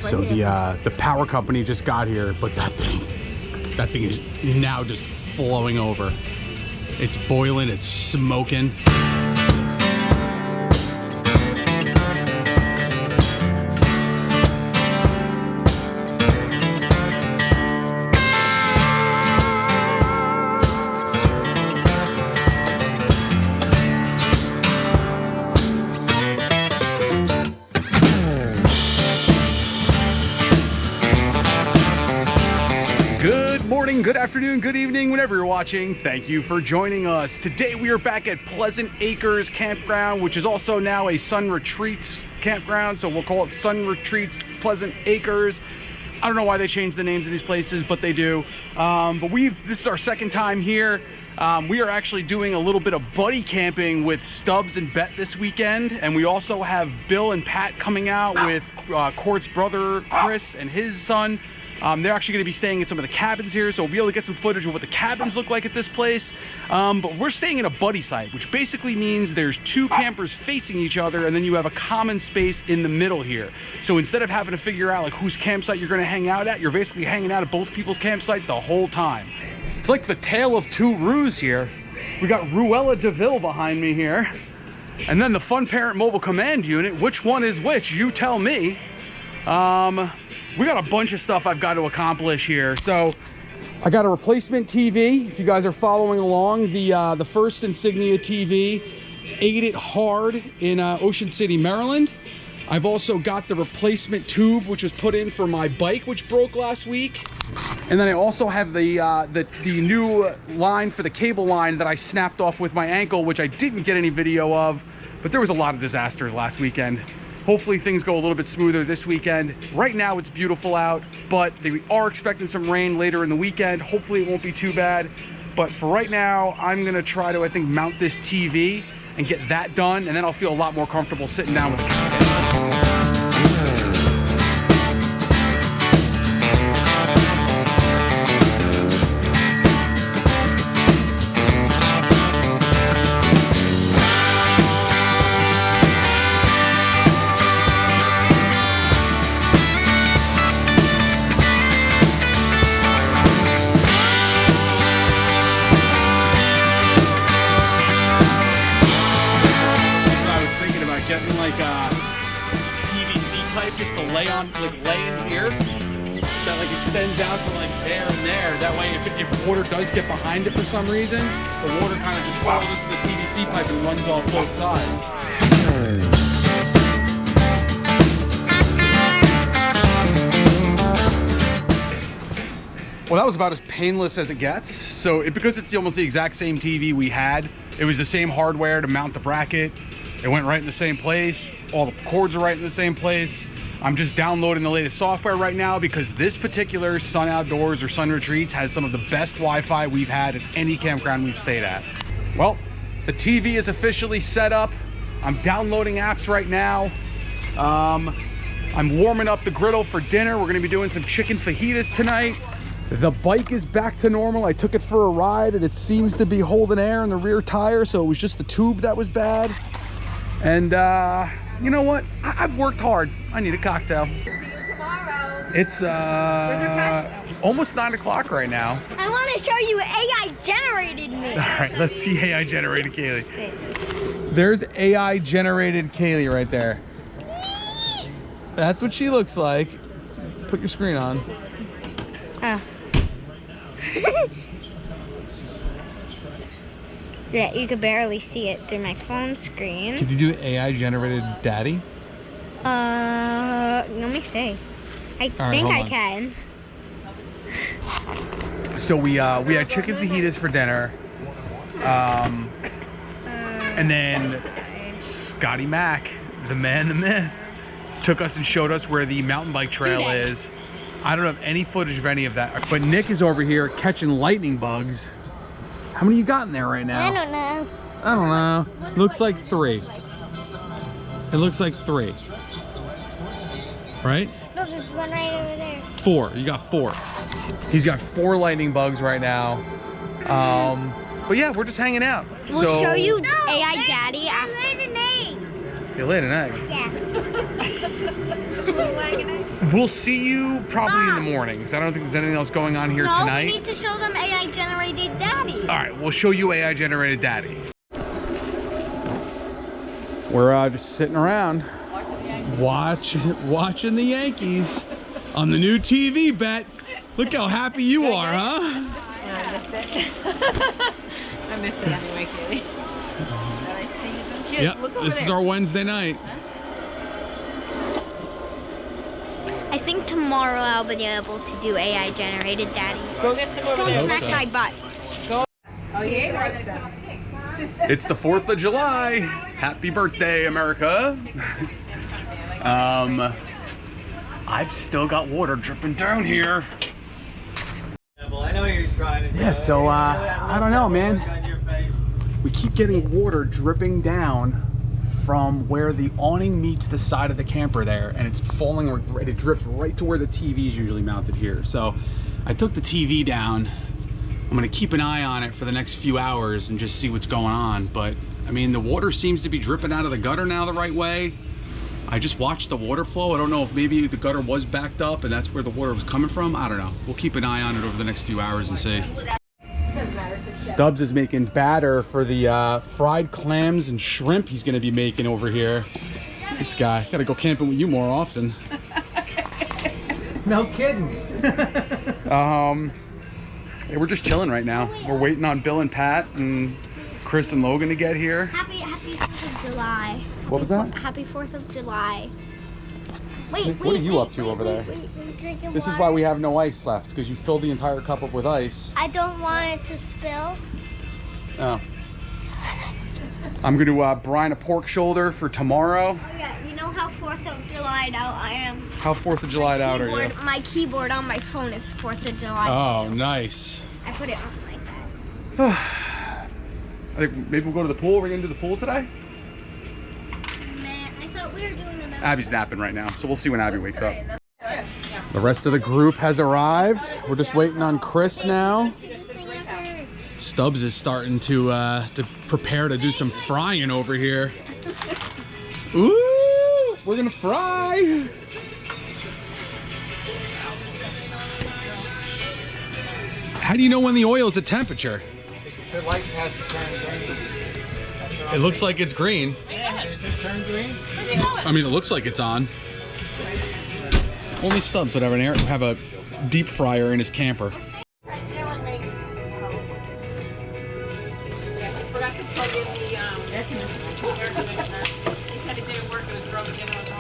So the power company just got here, but that thing is now just flowing over. It's boiling, it's smoking. Good afternoon, good evening, whenever you're watching. Thank you for joining us. Today we are back at Pleasant Acres Campground, which is also now a Sun Retreats campground, so we'll call it Sun Retreats Pleasant Acres. I don't know why they changed the names of these places, but they do. But this is our second time here. We are actually doing a little bit of buddy camping with Stubbs and Bet this weekend, and we also have Bill and Pat coming out with Court's brother Chris and his son. They're actually going to be staying in some of the cabins here, so we'll be able to get some footage of what the cabins look like at this place. But we're staying in a buddy site, which basically means there's two campers facing each other, and then you have a common space in the middle here. So instead of having to figure out like whose campsite you're going to hang out at, you're basically hanging out at both people's campsite the whole time. It's like the tale of two Rues here. We got Ruella DeVille behind me here, and then the Fun Parent Mobile Command Unit. Which one is which? You tell me. We got a bunch of stuff I've got to accomplish here. So I got a replacement TV. If you guys are following along, the first Insignia TV ate it hard in Ocean City, Maryland. I've also got the replacement tube, which was put in for my bike, which broke last week. And then I also have the new line for the cable line that I snapped off with my ankle, which I didn't get any video of, but there was a lot of disasters last weekend. Hopefully things go a little bit smoother this weekend. Right now it's beautiful out, but we are expecting some rain later in the weekend. Hopefully it won't be too bad. But for right now, I'm gonna try to, I think, mount this TV and get that done, and then I'll feel a lot more comfortable sitting down with the content. Getting like a PVC pipe just to lay in here that like extends out to like there and there. That way if water does get behind it for some reason, the water kind of just falls into the PVC pipe and runs off both sides. Well, that was about as painless as it gets. So because it's almost the exact same TV we had, it was the same hardware to mount the bracket. It went right in the same place. All the cords are right in the same place. I'm just downloading the latest software right now because this particular Sun Outdoors or Sun Retreats has some of the best Wi-Fi we've had at any campground we've stayed at. Well, the TV is officially set up. I'm downloading apps right now. I'm warming up the griddle for dinner. We're gonna be doing some chicken fajitas tonight. The bike is back to normal. I took it for a ride and it seems to be holding air in the rear tire, so it was just the tube that was bad. And you know what? I've worked hard. I need a cocktail. See you tomorrow. It's almost 9 o'clock right now. I want to show you AI generated me. All right, let's see AI generated Kaylee. There's AI generated Kaylee right there. That's what she looks like. Put your screen on. Oh. Yeah, you could barely see it through my phone screen. Could you do AI generated daddy? Let me see. I think I can. So we had chicken fajitas for dinner. And then Scotty Mac, the man, the myth, took us and showed us where the mountain bike trail is. I don't have any footage of any of that. But Nick is over here catching lightning bugs. How many you got in there right now? I don't know. I don't know. Looks like 3. It looks like 3. Right? No, there's one right over there. 4. You got 4. He's got 4 lightning bugs right now. But yeah, we're just hanging out. We'll show you AI Daddy after. The name. You laid an egg. Yeah. We'll see you probably in the morning, because I don't think there's anything else going on here tonight. No, we need to show them AI generated daddy. All right, we'll show you AI generated daddy. We're just sitting around watching the Yankees on the new TV bet. Look how happy you are, huh? Yeah, I missed it. I missed it anyway, Kaylee. Nice to meet you. Yep, this is our Wednesday night. I think tomorrow I'll be able to do AI generated daddy. Go get some over Don't there. smack my butt. Go. Oh, yeah? It's the 4th of July. Happy birthday, America. I've still got water dripping down here. I know you're driving. Yeah, so I don't know, man. We keep getting water dripping down from where the awning meets the side of the camper there, and it's falling, it drips right to where the TV is usually mounted here. So I took the TV down. I'm gonna keep an eye on it for the next few hours and just see what's going on. But I mean, the water seems to be dripping out of the gutter now the right way. I just watched the water flow. I don't know if maybe the gutter was backed up and that's where the water was coming from. I don't know. We'll keep an eye on it over the next few hours and see. Stubbs is making batter for the fried clams and shrimp he's gonna be making over here. This guy, gotta go camping with you more often. No kidding. Yeah, we're just chilling right now. We're waiting on Bill and Pat and Chris and Logan to get here. Happy 4th of July. What was that? Happy 4th of July. Wait, What are you up to over there? Drinking This is water. why we have no ice left, because you filled the entire cup up with ice. I don't want it to spill. Oh. I'm going to brine a pork shoulder for tomorrow. Oh yeah, you know how 4th of July out I am? How 4th of July out are you? My keyboard on my phone is 4th of July. Oh, nice. I put it on like that. I think maybe we'll go to the pool. We're going to do the pool today? Man, I thought we were doing the Abby's napping right now, so we'll see when Abby wakes up. The rest of the group has arrived. We're just waiting on Chris now. Stubbs is starting to prepare to do some frying over here. Ooh, we're gonna fry. How do you know when the oil is at temperature? The light has to turn green. It looks like it's green. Yeah, it just turned green. I mean, it looks like it's on. Only Stubbs would have a deep fryer in his camper. Forgot to plug in the air conditioner. He said it didn't work. It was broken. It was on.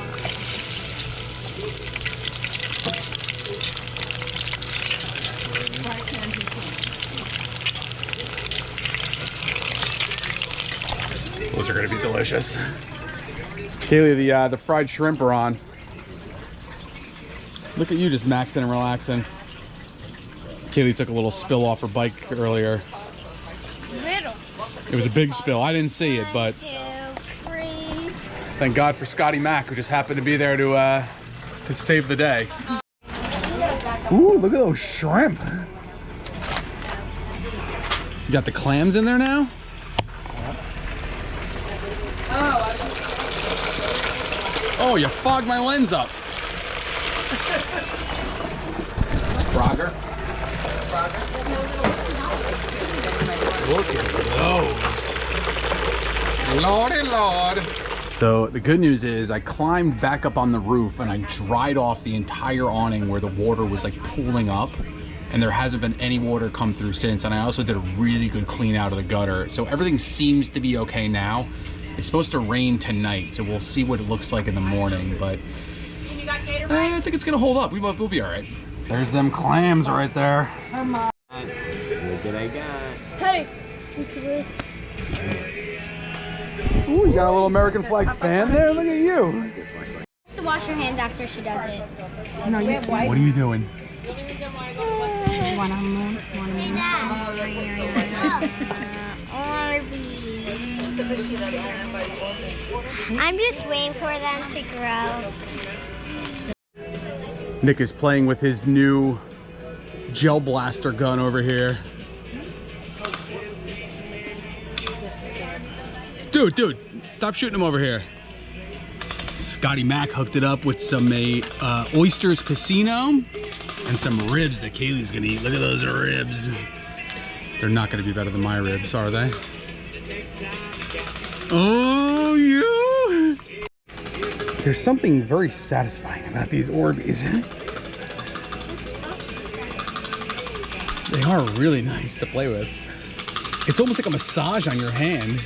Those are gonna be delicious. Kaylee, the fried shrimp are on. Look at you just maxing and relaxing. Kaylee took a little spill off her bike earlier. little. It was a big spill. I didn't see it, but 1, 2, 3. thank God for Scotty Mack, who just happened to be there to save the day. Ooh, look at those shrimp. You got the clams in there now? Oh, you fogged my lens up. Frogger. Look at those. Lordy Lord. So the good news is I climbed back up on the roof and I dried off the entire awning where the water was like pooling up, and there hasn't been any water come through since. And I also did a really good clean out of the gutter. So everything seems to be okay now. It's supposed to rain tonight, so we'll see what it looks like in the morning, but I think it's gonna hold up. We'll be all right. There's them clams right there. Look what I got. Hey! Ooh, you got a little American flag fan there? Look at you. To wash your hands after she does it. No, you have white. What are you doing? One on the moon. I'm just waiting for them to grow. Nick is playing with his new gel blaster gun over here. Dude, stop shooting him over here. Scotty Mac hooked it up with some Oysters Casino and some ribs that Kaylee's gonna eat. Look at those ribs. They're not gonna be better than my ribs, are they? Oh, yeah. There's something very satisfying about these Orbeez. They are really nice to play with. It's almost like a massage on your hand.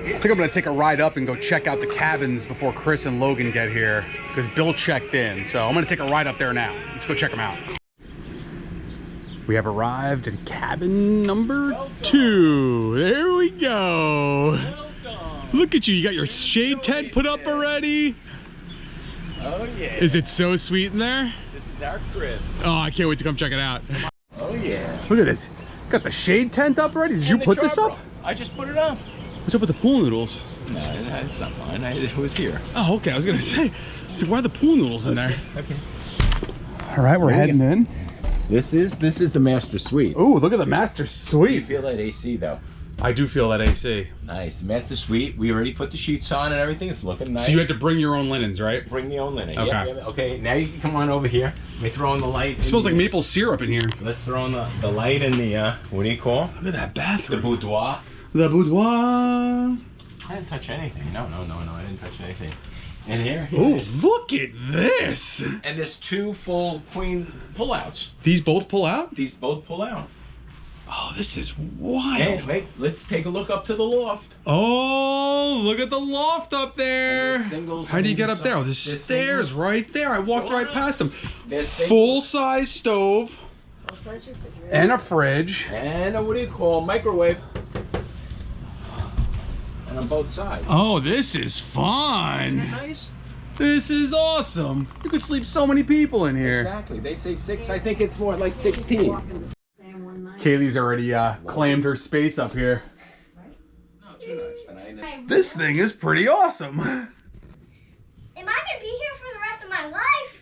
I think I'm gonna take a ride up and go check out the cabins before Chris and Logan get here, because Bill checked in. So I'm gonna take a ride up there now. Let's go check them out. We have arrived at cabin number 2. There we go. Look at you, you got your shade tent put up already. Oh yeah. Is it so sweet in there? This is our crib. Oh, I can't wait to come check it out. Oh yeah. Look at this. Got the shade tent up already? Did you put this up? I just put it up. What's up with the pool noodles? No, it's not mine. It was here. Oh, okay. I was gonna say, so why are the pool noodles in there? Okay. All right, we're heading in. This is the master suite. Oh, look at the master You suite. feel that AC though? I do feel that AC. Nice. The master suite. We already put the sheets on and everything. It's looking nice. So you had to bring your own linens, right? Bring your own linen. Okay. Yeah. Okay. Now you can come on over here. Let me throw on the light. It smells like maple syrup in here. Let's throw on the light and the what do you call? Look at that The bathroom. boudoir. The boudoir. I didn't touch anything. No. I didn't touch anything. And here. Oh, look at this. And there's 2 full queen pullouts. These both pull out? These both pull out. Oh, this is wild. Hey, wait, let's take a look up to the loft. Oh, look at the loft up there. And there's singles How do you on get either up there? Oh, side. there's There's stairs singles. right there. I walked right past them. There's singles. Full-size stove and a fridge. And a, what do you call, microwave. And on both sides. Oh, this is fun. Isn't that nice? This is awesome. You could sleep so many people in here. Exactly. They say 6. I think it's more like 16. Kaylee's already claimed her space up here. No, 2 nights tonight. This thing is pretty awesome. Am I gonna be here for the rest of my life?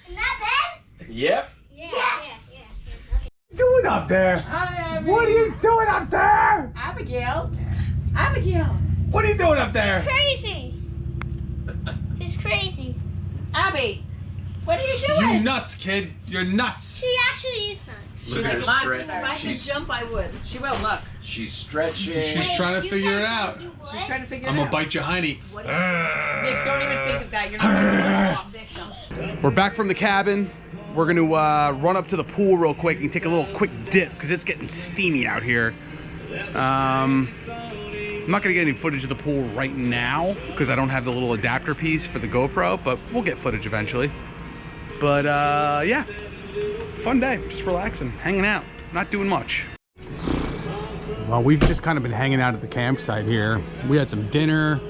In that bed? Yep. Yeah. Doing up there? What are you doing up there? Abigail. What are you doing up there? Crazy. It's crazy. Abby, what are you doing? You nuts, kid. You're nuts. She actually is nuts. Look at her Lots, stretch. if I could She's, jump, I would. She will, look. she's stretching. She's trying to You figure guys it out. said you would? She's trying to figure I'm it gonna out. bite you, honey. What? Nick, don't even think of that. You're not going to victim. We're back from the cabin. We're gonna run up to the pool real quick and take a little quick dip because it's getting steamy out here. I'm not gonna get any footage of the pool right now because I don't have the little adapter piece for the GoPro, but we'll get footage eventually. But yeah, fun day, just relaxing, hanging out, not doing much. Well, we've just kind of been hanging out at the campsite here. We had some dinner,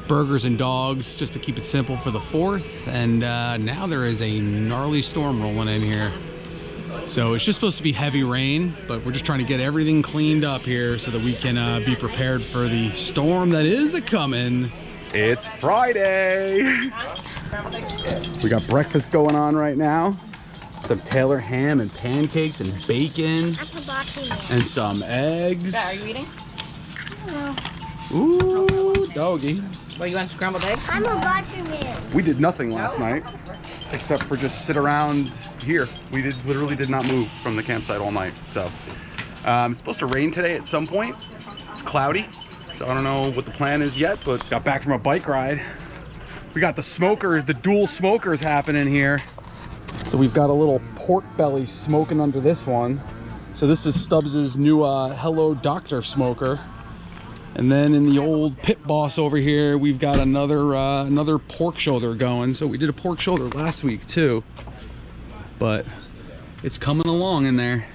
burgers and dogs, just to keep it simple for the 4th. And now there is a gnarly storm rolling in here. So it's just supposed to be heavy rain, but we're just trying to get everything cleaned up here so that we can be prepared for the storm that is a-coming. It's Friday. We got breakfast going on right now. Some Taylor ham and pancakes and bacon I'm hibachi man. and some eggs. Are you eating? Ooh, doggy. What, you want scrambled eggs? I'm hibachi man. We did nothing last night except for just sit around here. We literally did not move from the campsite all night. So it's supposed to rain today at some point. It's cloudy, so I don't know what the plan is yet, but got back from a bike ride. We got the smokers, the dual smokers happening here. So we've got a little pork belly smoking under this one. So this is Stubbs's new Hello Doctor smoker. And then in the old Pit Boss over here, we've got another pork shoulder going. So we did a pork shoulder last week too, but it's coming along in there.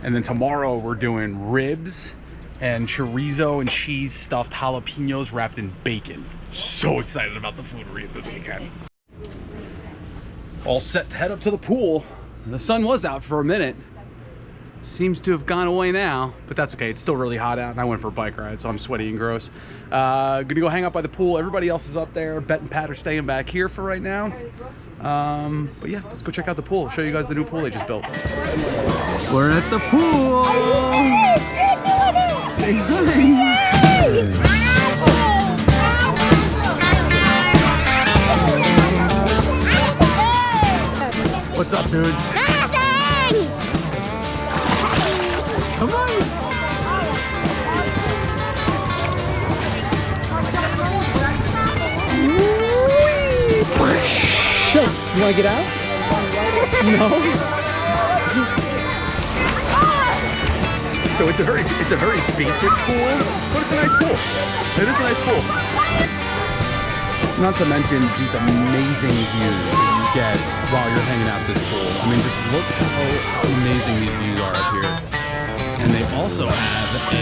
And then tomorrow we're doing ribs and chorizo and cheese stuffed jalapenos wrapped in bacon. So excited about the food we're eating this weekend. All set to head up to the pool. The sun was out for a minute. Seems to have gone away now, but that's okay. It's still really hot out and I went for a bike ride, so I'm sweaty and gross. Gonna go hang out by the pool. Everybody else is up there. Bet and Pat are staying back here for right now. But yeah, let's go check out the pool. Show you guys the new pool they just built. We're at the pool. Say hi. What's up, dude? Nothing! Come on. You want to get out? No. So it's a very basic pool, but it's a nice pool. It is a nice pool. Not to mention these amazing views that you get while you're hanging out at this pool. I mean, just look how amazing these views are up here. And they also have a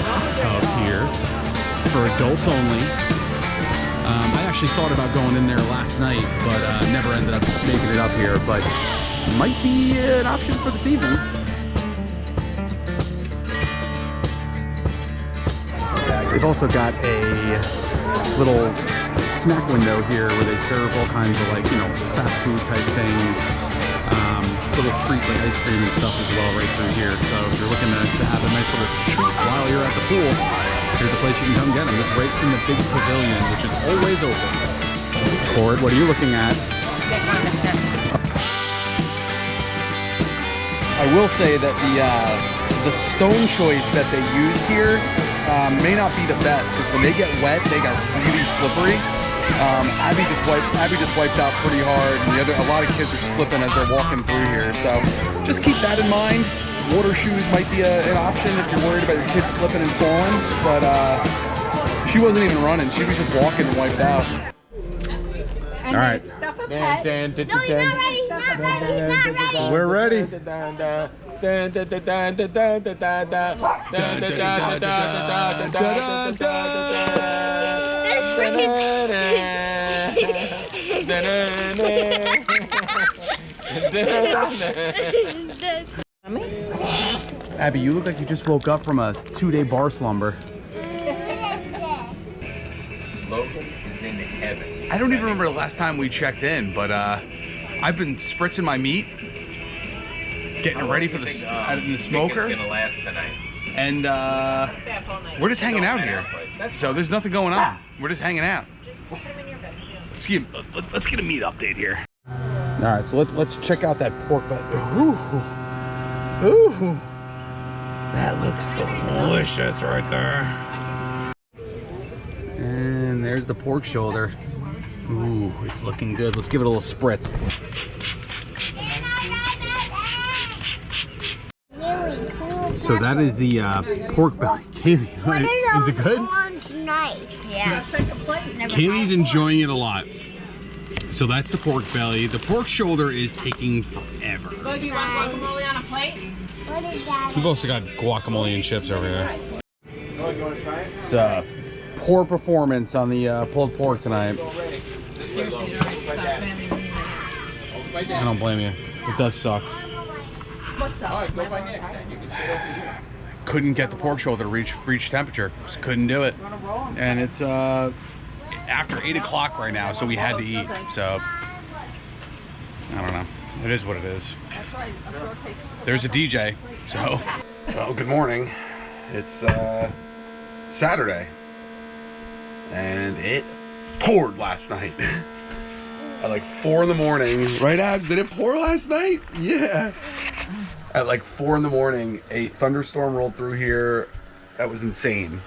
hot tub here for adults only. I actually thought about going in there last night, but never ended up making it up here. But might be an option for this evening. They've also got a little snack window here where they serve all kinds of, like, you know, fast food type things, little treats like ice cream and stuff as well right through here. So if you're looking to have a nice little treat while you're at the pool, here's a place you can come get them. It's right in the big pavilion, which is always open. Cord, what are you looking at? I will say that the stone choice that they used here may not be the best, because when they get wet, they got really slippery. Abby just wiped out pretty hard, and a lot of kids are slipping as they're walking through here. So just keep that in mind. Water shoes might be an option if you're worried about your kids slipping and falling. But she wasn't even running; she was just walking and wiped out. And all right. Stuff a pet. No, he's not ready. He's not ready. He's not ready. We're ready. Abby, you look like you just woke up from a 2-day bar slumber. Logan is in heaven. I don't even remember the last time we checked in, but I've been spritzing my meat, getting it ready for the smoker. It's gonna last tonight. And we're just hanging out here. So there's nothing going on. We're just hanging out. Let's get a meat update here. All right, so let's check out that pork butt. Ooh, that looks delicious right there. And there's the pork shoulder. Ooh, it's looking good. Let's give it a little spritz. So that is the pork belly. Kaylee, is it good? Yeah. Kaylee's enjoying it a lot. So that's the pork belly. The pork shoulder is taking forever. Oh, do you want guacamole on a plate? What is that? We've also got guacamole and chips over here. It's poor performance on the pulled pork tonight. I don't blame you. It does suck. What's up? Couldn't get the pork shoulder to reach temperature. Just couldn't do it. And it's after 8 o'clock right now, so we had to eat. So I don't know. It is what it is. There's a DJ. So well, good morning. It's Saturday, and it poured last night at like 4 in the morning. Right, Abs? Did it pour last night? Yeah. At like 4 in the morning, a thunderstorm rolled through here. That was insane.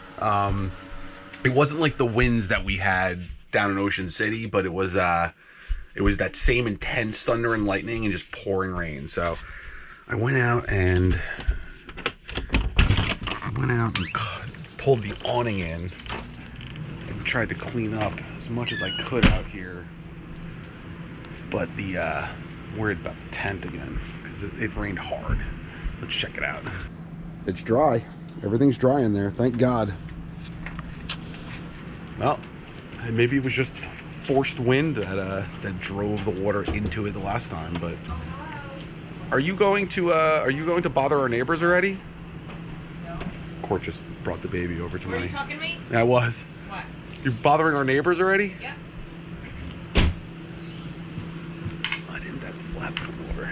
It wasn't like the winds that we had down in Ocean City, but it was that same intense thunder and lightning and just pouring rain. So I went out and pulled the awning in and tried to clean up as much as I could out here. But worried about the tent again because it rained hard. Let's check it out. It's dry. Everything's dry in there, thank God. Well, maybe it was just forced wind that drove the water into it the last time. But are you going to bother our neighbors already? No. Court just brought the baby over to me. Were you talking to me? Yeah, I was. What? You're bothering our neighbors already? Yep. Why didn't that flap come over?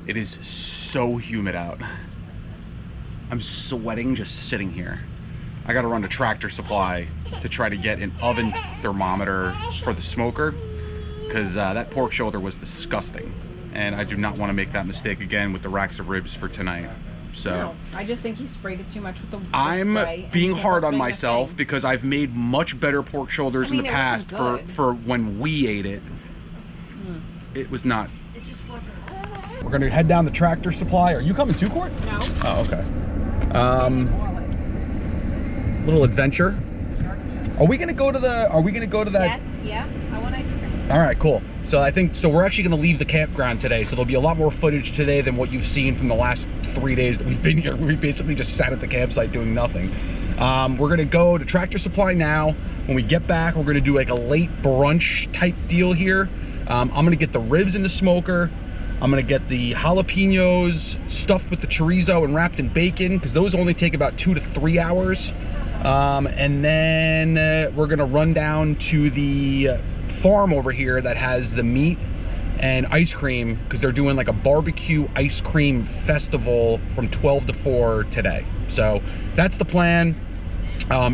It is so humid out. I'm sweating just sitting here. I gotta run to Tractor Supply to try to get an oven thermometer for the smoker. because that pork shoulder was disgusting. And I do not want to make that mistake again with the racks of ribs for tonight. So No, I just think he sprayed it too much with the I'm spray being and hard on thing. myself because I've made much better pork shoulders I mean, in the it past wasn't good. for when we ate it. It was not. It just wasn't. We're gonna head down the Tractor Supply. Are you coming too, Court? No. Oh, okay. Little adventure. Are we gonna go to the? Are we gonna go to that? Yes, yeah. I want ice cream. All right, cool. So I think so. We're actually going to leave the campground today. So there'll be a lot more footage today than what you've seen from the last 3 days that we've been here. We basically just sat at the campsite doing nothing. We're going to go to Tractor Supply now. When we get back, we're going to do like a late brunch type deal here. I'm going to get the ribs in the smoker. I'm going to get the jalapenos stuffed with the chorizo and wrapped in bacon because those only take about 2 to 3 hours. And then we're going to run down to the farm over here that has the meat and ice cream because they're doing like a barbecue ice cream festival from 12 to 4 today. So that's the plan.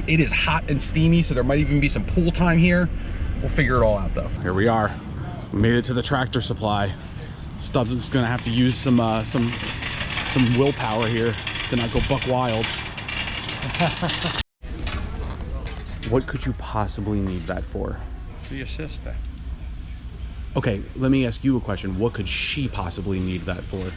It is hot and steamy, so there might even be some pool time here. We'll figure it all out though. Here we are. We made it to the Tractor Supply. Stubbs is gonna have to use some willpower here to not go buck wild. What could you possibly need that for? For your sister. Okay, let me ask you a question. What could she possibly need that for? Well,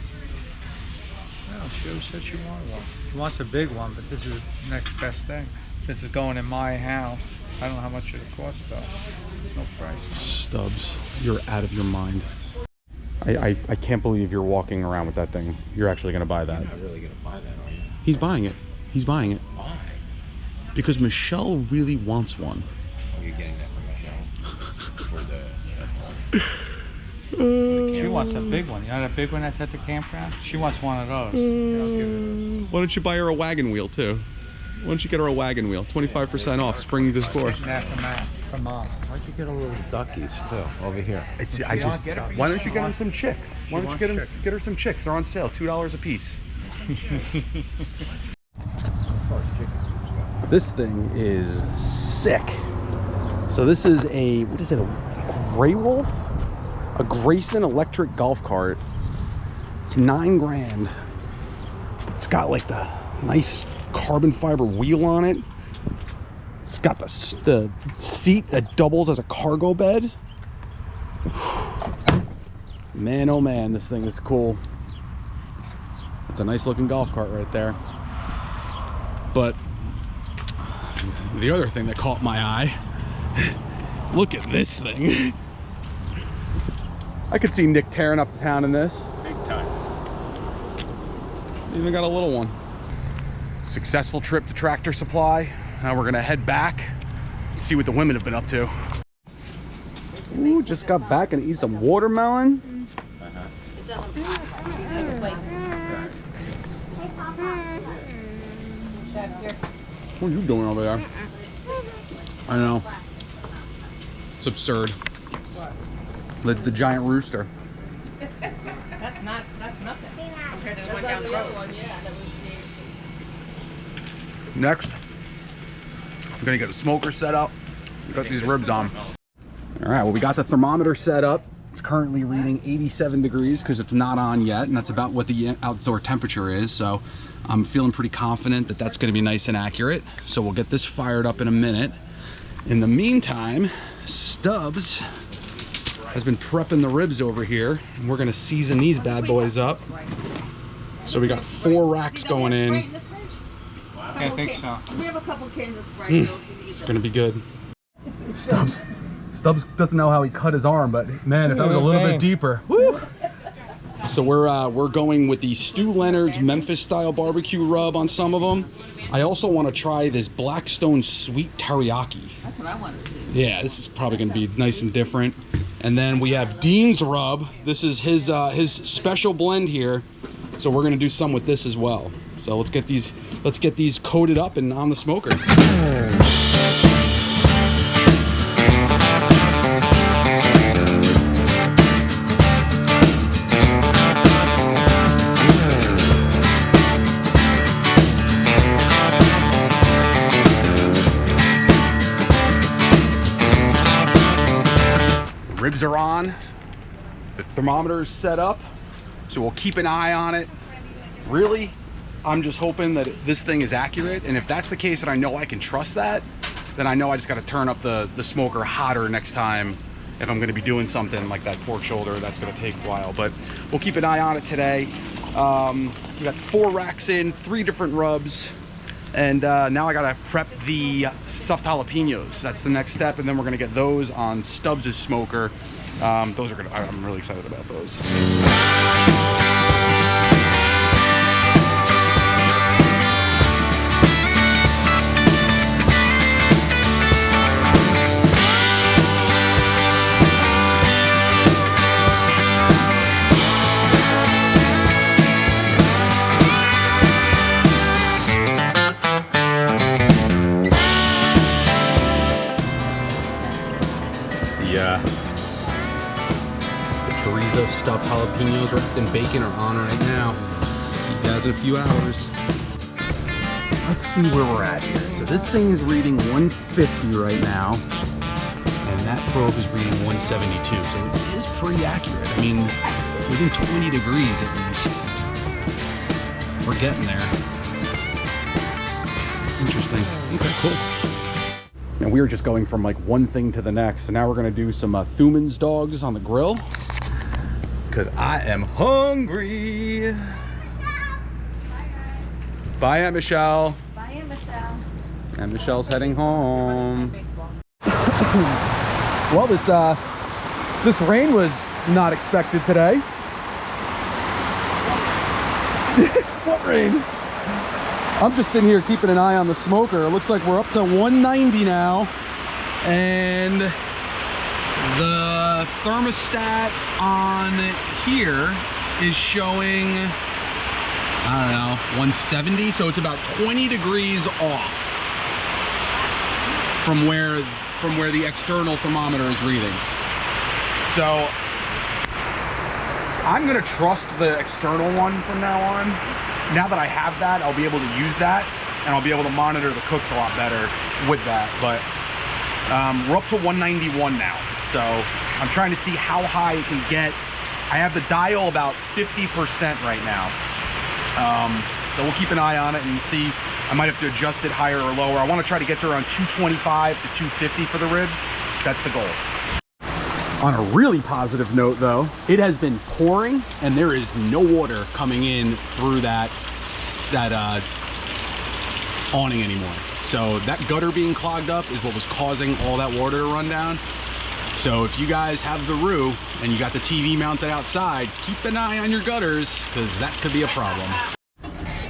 she said she wanted one. She wants a big one, but this is the next best thing. Since it's going in my house, I don't know how much it'll cost though. No price. Stubbs, you're out of your mind. I can't believe you're walking around with that thing. You're actually gonna buy that. You're not really gonna buy that, are you? He's buying it. He's buying it. Why? Because Michelle really wants one. Oh, you're getting that for Michelle? For the She wants a big one. You know that big one that's at the campground? She wants one of those. I'll give her. Why don't you buy her a wagon wheel too? Why don't you get her a wagon wheel? 25% off, spring this store. For Mom. Why don't you get a little duckies too over here? Why don't you get him some chicks? Why don't you get her some chicks? They're on sale, $2 a piece. This thing is sick. So this is a, what is it, a Grey Wolf? A Grayson electric golf cart. It's $9 grand. It's got like the nice carbon fiber wheel on it. It's got the seat that doubles as a cargo bed. Man, oh man, this thing is cool. It's a nice looking golf cart right there. But the other thing that caught my eye, look at this thing. I could see Nick tearing up the town in this. Big time. Even got a little one. Successful trip to Tractor Supply. Now we're gonna head back, see what the women have been up to. Ooh, just got back and eat some watermelon. It doesn't like. What are you doing over there? I know. It's absurd. The giant rooster. That's nothing compared to the one down the road. Next, I'm gonna get a smoker set up. We got these ribs on. All right, well, we got the thermometer set up. It's currently reading 87 degrees because it's not on yet, and that's about what the outdoor temperature is. So I'm feeling pretty confident that that's gonna be nice and accurate. So we'll get this fired up in a minute. In the meantime, Stubbs has been prepping the ribs over here, and we're gonna season these bad boys up. So we got 4 racks going in. I think so. We have a couple cans of Sprite. It's gonna be good. Stubbs doesn't know how he cut his arm, but man, if that was a little bit deeper. Woo! So we're going with the Stu Leonard's Memphis style barbecue rub on some of them. I also want to try this Blackstone sweet teriyaki. That's what I wanted to do. Yeah, this is probably gonna be nice and different. And then we have Dean's rub. This is his special blend here. So we're gonna do some with this as well. So let's get these coated up and on the smoker. ribs are on, the thermometer is set up, so we'll keep an eye on it. Really, I'm just hoping that this thing is accurate, and if that's the case and I know I can trust that, then I know I just got to turn up the smoker hotter next time if I'm going to be doing something like that pork shoulder. That's going to take a while, but we'll keep an eye on it today. We got 4 racks in, 3 different rubs, and now I got to prep the stuffed jalapenos. That's the next step, and then we're going to get those on Stubbs' smoker. Those are gonna, I'm really excited about those. The chorizo stuffed jalapenos wrapped in bacon are on right now. See you guys in a few hours. Let's see where we're at here. So this thing is reading 150 right now, and that probe is reading 172. So it is pretty accurate. I mean, within 20 degrees at least. We're getting there. Interesting. Okay, cool. And we were just going from like one thing to the next. So now we're gonna do some Thuman's dogs on the grill, because I am hungry. Bye, Aunt Michelle. Bye, Aunt Michelle. And Michelle's heading home. Well, this rain was not expected today. What rain? I'm just in here keeping an eye on the smoker. It looks like we're up to 190 now, and the thermostat on here is showing, I don't know, 170. So it's about 20 degrees off from where the external thermometer is reading. So I'm gonna trust the external one from now on. Now that I have that, I'll be able to use that, and I'll be able to monitor the cooks a lot better with that. But we're up to 191 now, so I'm trying to see how high it can get. I have the dial about 50% right now, so we'll keep an eye on it and see. I might have to adjust it higher or lower. I want to try to get to around 225 to 250 for the ribs. That's the goal. On a really positive note though, it has been pouring and there is no water coming in through that awning anymore. So that gutter being clogged up is what was causing all that water to run down. So if you guys have the roof and you got the TV mounted outside, keep an eye on your gutters, because that could be a problem.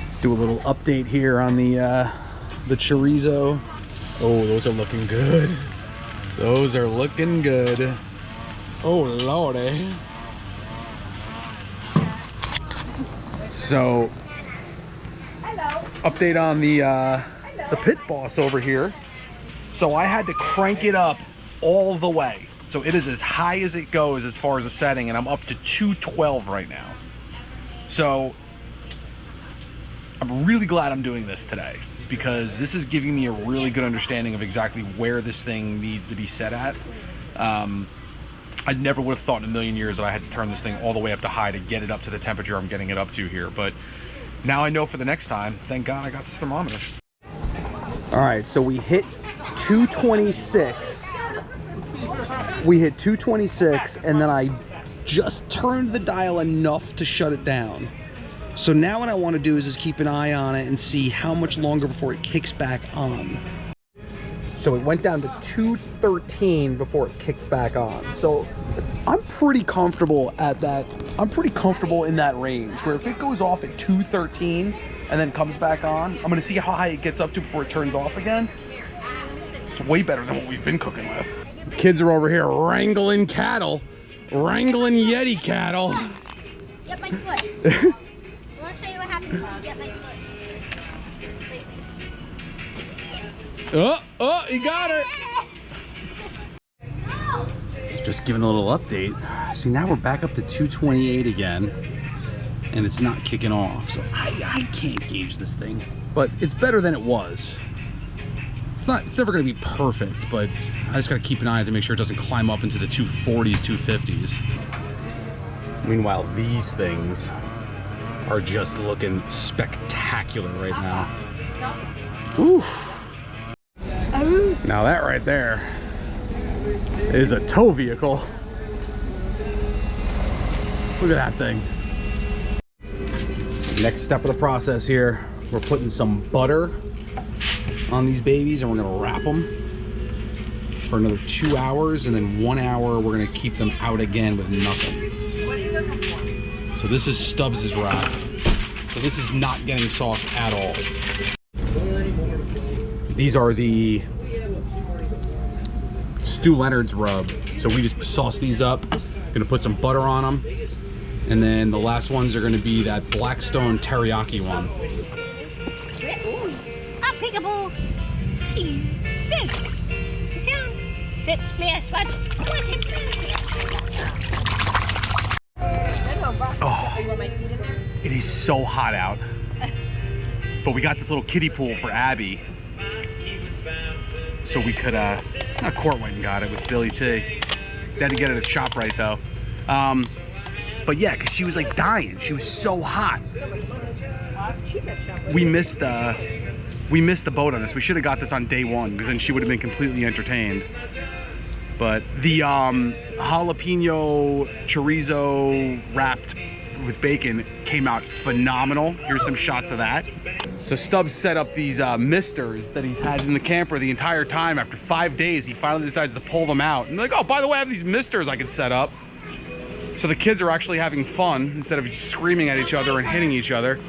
Let's do a little update here on the chorizo. Oh, those are looking good. Those are looking good. Oh lordy. So, update on the pit boss over here. So I had to crank it up all the way. So it is as high as it goes as far as the setting, and I'm up to 212 right now. So I'm really glad I'm doing this today, because this is giving me a really good understanding of exactly where this thing needs to be set at. I never would have thought in a million years that I had to turn this thing all the way up to high to get it up to the temperature I'm getting it up to here. But now I know for the next time. Thank God I got this thermometer. All right, so we hit 226. We hit 226, and then I just turned the dial enough to shut it down. So now what I want to do is just keep an eye on it and see how much longer before it kicks back on. So it went down to 213 before it kicked back on. So I'm pretty comfortable at that. I'm pretty comfortable in that range, where if it goes off at 213 and then comes back on, I'm gonna see how high it gets up to before it turns off again. It's way better than what we've been cooking with. Kids are over here wrangling cattle, wrangling Yeti cattle. Get my foot. I want to show you what happens when you get my foot. Oh, he got her. Just giving a little update. See, now we're back up to 228 again, and it's not kicking off. So I can't gauge this thing, but it's better than it was. it's never gonna be perfect, but I just gotta keep an eye on it to make sure it doesn't climb up into the 240s, 250s. Meanwhile, these things are just looking spectacular right now. Ooh. Now that right there is a tow vehicle. Look at that thing. Next step of the process here, we're putting some butter on these babies and we're gonna wrap them for another 2 hours, and then 1 hour we're gonna keep them out again with nothing. What are you looking for? So this is Stubbs's wrap. So this is not getting sauce at all. These are the Stu Leonard's rub. So we just sauce these up. Gonna put some butter on them. And then the last ones are gonna be that Blackstone teriyaki one. Oh, peekaboo. Sit. Sit down. Sit, splash, watch. Sit Oh, it is so hot out. But we got this little kiddie pool for Abby. So we could, Court went and got it with Billy T. They had to get it at ShopRite though. But yeah, because she was like dying. She was so hot. We missed the boat on this. We should have got this on day one because then she would have been completely entertained. But the jalapeno chorizo wrapped with bacon came out phenomenal. Here's some shots of that. So Stubbs set up these misters that he's had in the camper the entire time. After 5 days, he finally decides to pull them out. And like, oh, by the way, I have these misters I can set up. So the kids are actually having fun instead of screaming at each other and hitting each other.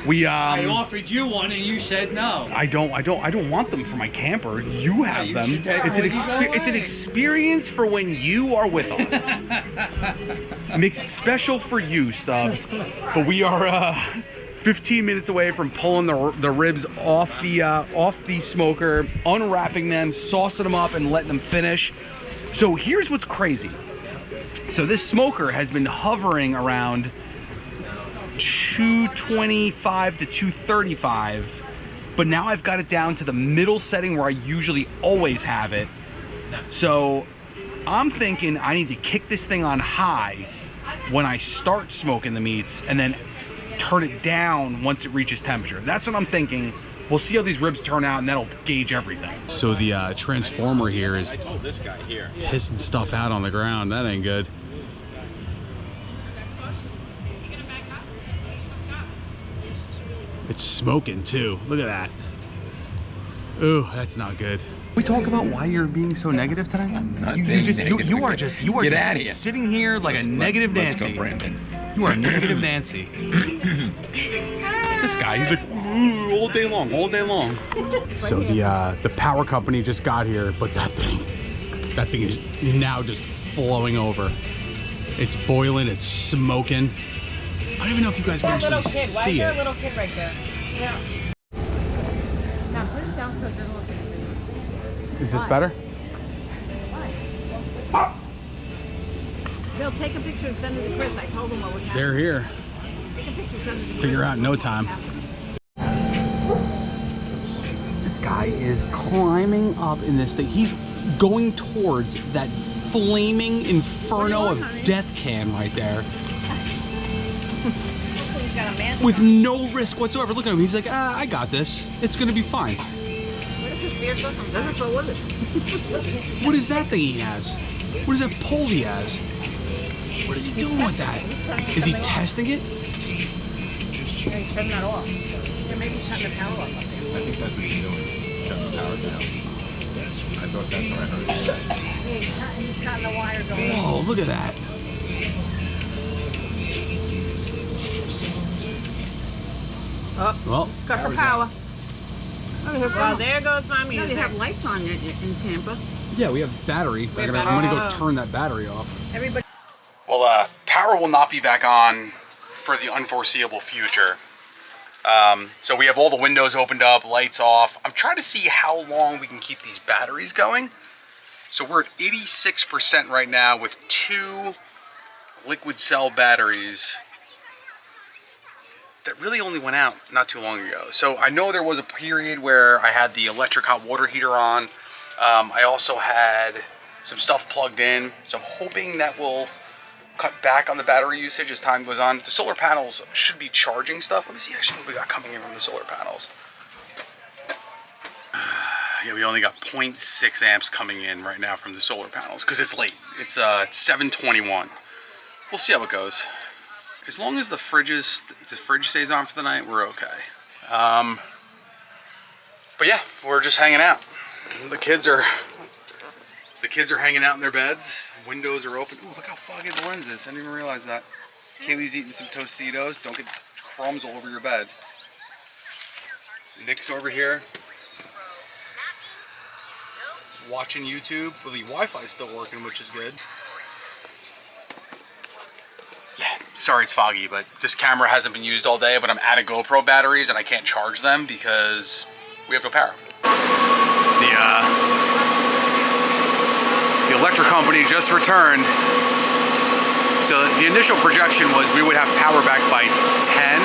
We I offered you one and you said no. I don't want them for my camper. You have them. It's an experience for when you are with us. It makes it special for you, Stubbs. But we are 15 minutes away from pulling the ribs off the smoker, unwrapping them, saucing them up, and letting them finish. So here's what's crazy. So this smoker has been hovering around 225 to 235, but now I've got it down to the middle setting where I usually always have it. So I'm thinking I need to kick this thing on high when I start smoking the meats and then turn it down once it reaches temperature. That's what I'm thinking. We'll see how these ribs turn out and that'll gauge everything. So the transformer here is pissing stuff out on the ground. That ain't good. It's smoking too. Look at that. Ooh, that's not good. We talk about why you're being so negative today? I'm not You are just Get outta here. sitting here like a negative Nancy. Let's go, Brandon. You are a negative Nancy. This guy, he's like, ooh, all day long, all day long. So the power company just got here, but that thing is now just flowing over. It's boiling, it's smoking. I don't even know if you guys can actually see it. Why is there a little kid right there? Yeah. Now put it down so it doesn't look at you. Is this better? Bill, take a picture and send it to Chris. I told him what was happening. They're here. Take a picture, send it to Chris. Figure out in no time. This guy is climbing up in this thing. He's going towards that flaming inferno of death can right there. He's got a mask With on. no risk whatsoever. Look at him. He's like, I got this. It's gonna be fine. Where does his beard go from? Doesn't go with it. What is that thing he has? What is that pole he has? What is he doing with that? Is he testing it? Yeah, he's turning that off. Yeah, maybe he's shutting the power off up there. I think that's what he's doing. Shutting the power down. I thought that's what I heard. Yeah, he's cutting the wire going. Oh, look at that. Oh, Well, got her power. Well, there goes my music. You have lights on in Tampa. yeah, we have battery. I'm gonna go turn that battery off. Everybody. Well, power will not be back on for the unforeseeable future. So we have all the windows opened up, lights off. I'm trying to see how long we can keep these batteries going. So we're at 86% right now with 2 liquid cell batteries. that really only went out not too long ago. So I know there was a period where I had the electric hot water heater on. I also had some stuff plugged in, so I'm hoping that will cut back on the battery usage as time goes on. The solar panels should be charging stuff. Let me see actually what we got coming in from the solar panels. Yeah, we only got 0.6 amps coming in right now from the solar panels because it's late. It's 7:21. We'll see how it goes. As long as the fridge stays on for the night, we're okay. But yeah, we're just hanging out. The kids are hanging out in their beds. Windows are open. Ooh, look how foggy the lens is. I didn't even realize that. Kaylee's eating some Tostitos. Don't get crumbs all over your bed. Nick's over here watching YouTube. Well, the Wi-Fi's still working, which is good. Yeah, sorry it's foggy, but this camera hasn't been used all day, but I'm out of GoPro batteries and I can't charge them because we have no power. The electric company just returned. So the initial projection was we would have power back by 10,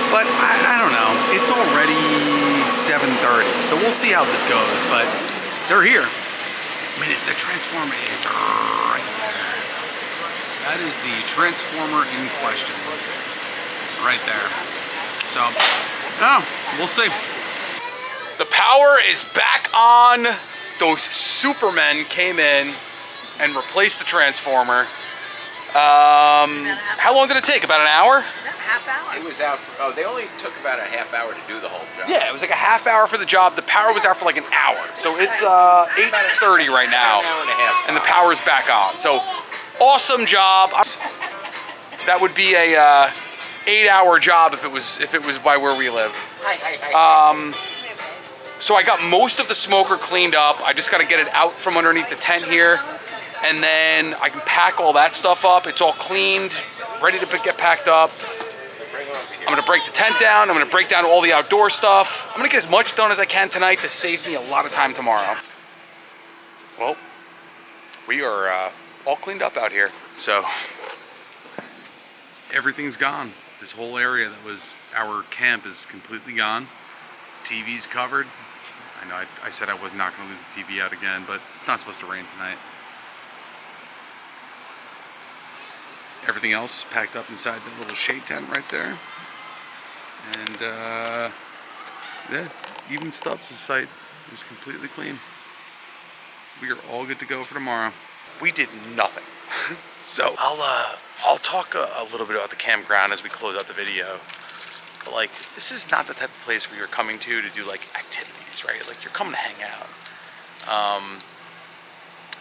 but I don't know. It's already 7:30, so we'll see how this goes, but they're here. I mean, the transformer is right there. That is the transformer in question. Right there. So, oh, we'll see. The power is back on. Those supermen came in and replaced the transformer. How long did it take? About an hour? Half hour. It was out for, they only took about a half hour to do the whole job. Yeah, it was like a half hour for the job. The power was out for like an hour. So it's 8:30 right now. An hour and a half. And the power's back on. So awesome job. That would be a 8-hour job if it was by where we live. So I got most of the smoker cleaned up. I just got to get it out from underneath the tent here. And then I can pack all that stuff up. It's all cleaned, ready to get packed up. I'm gonna break the tent down. I'm gonna break down all the outdoor stuff. I'm gonna get as much done as I can tonight to save me a lot of time tomorrow. Well, we are all cleaned up out here. So everything's gone. This whole area that was our camp is completely gone. TV's covered. I know I said I was not gonna leave the TV out again, but it's not supposed to rain tonight. Everything else packed up inside that little shade tent right there. And yeah, even Stubbs' site is completely clean. We are all good to go for tomorrow. We did nothing. So I'll talk a little bit about the campground as we close out the video. But like, this is not the type of place where you're coming to do like activities, right? Like you're coming to hang out.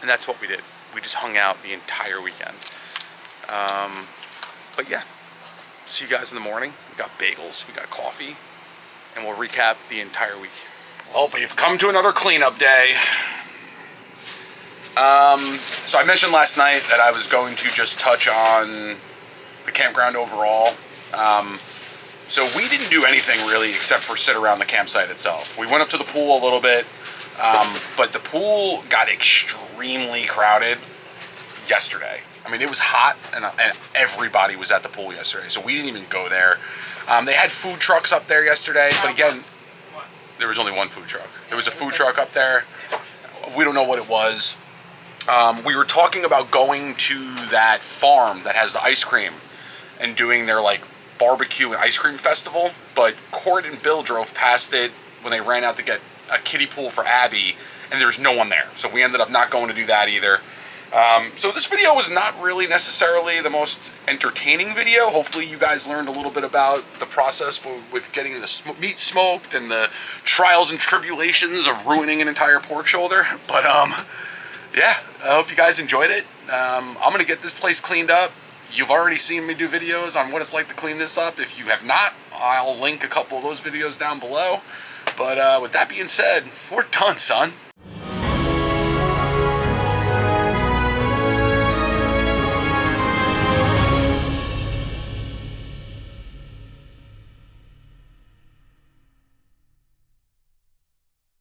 And that's what we did. We just hung out the entire weekend. But yeah, see you guys in the morning. We got bagels, we got coffee, and we'll recap the entire week. Well, we've come to another cleanup day. So I mentioned last night that I was going to just touch on the campground overall. So we didn't do anything really except for sit around the campsite itself. We went up to the pool a little bit, but the pool got extremely crowded yesterday. I mean, it was hot, and everybody was at the pool yesterday, so we didn't even go there. They had food trucks up there yesterday, but again, there was only one food truck. There was a food truck up there. We don't know what it was. We were talking about going to that farm that has the ice cream and doing their like barbecue and ice cream festival, but Court and Bill drove past it when they ran out to get a kiddie pool for Abby, and there's no one there. So we ended up not going to do that either. So this video was not really necessarily the most entertaining video. Hopefully you guys learned a little bit about the process with getting the meat smoked and the trials and tribulations of ruining an entire pork shoulder. But yeah, I hope you guys enjoyed it. I'm gonna get this place cleaned up. You've already seen me do videos on what it's like to clean this up. If you have not, I'll link a couple of those videos down below. But with that being said, we're done, son.